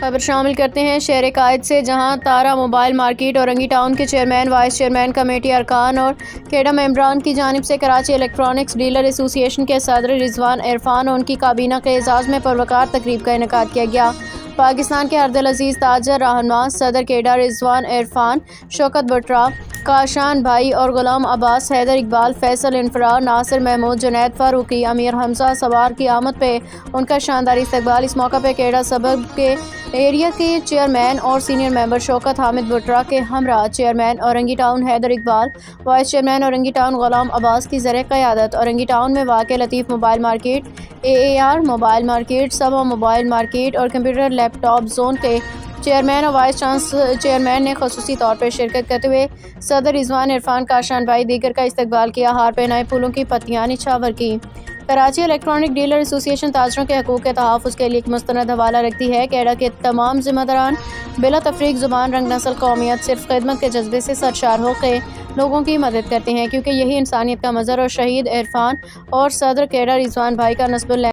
خبر شامل کرتے ہیں شہر قائد سے، جہاں تارا موبائل مارکیٹ اورنگی ٹاؤن کے چیئرمین، وائس چیئرمین، کمیٹی ارکان اور کیڈا ممبران کی جانب سے کراچی الیکٹرانکس ڈیلر ایسوسی ایشن کے صدر رضوان عرفان اور ان کی کابینہ کے اعزاز میں پروقار تقریب کا انعقاد کیا گیا۔ پاکستان کے ارد تاجر رہنما صدر کیڈا رضوان عرفان، شوکت بٹرا، کاشان بھائی اور غلام عباس، حیدر اقبال، فیصل انفرا، ناصر محمود، جنید فاروقی، امیر حمزہ سوار کی آمد پہ ان کا شاندار استقبال۔ اس موقع پہ کیڈا سبب کے ایریا کے چیئرمین اور سینئر ممبر شوکت حامد بٹرا کے ہمراہ chairman Orangi town Haider Iqbal, vice chairman Orangi town Ghulam Abbas کی زیر قیادت اورنگی ٹاؤن میں واقع Latif mobile market, AAR mobile market, Saba mobile market اور کمپیوٹر لیپ ٹاپ زون کے چیئرمین اور وائس چیئرمین نے خصوصی طور پر شرکت کرتے ہوئے صدر رضوان عرفان، کاشان بھائی دیگر کا استقبال کیا، ہار پہنائے، پھولوں کی پتیاں نچھاور کی۔ کراچی الیکٹرانک ڈیلر ایسوسی ایشن تاجروں کے حقوق کے تحفظ کے لیے ایک مستند حوالہ رکھتی ہے۔ کیڈا کے تمام ذمہ داران بلا تفریق زبان، رنگ، نسل، قومیت صرف خدمت کے جذبے سے سرشار ہو کے لوگوں کی مدد کرتے ہیں، کیونکہ یہی انسانیت کا مظہر اور شہید عرفان اور صدر کیڈا رضوان بھائی کا نسب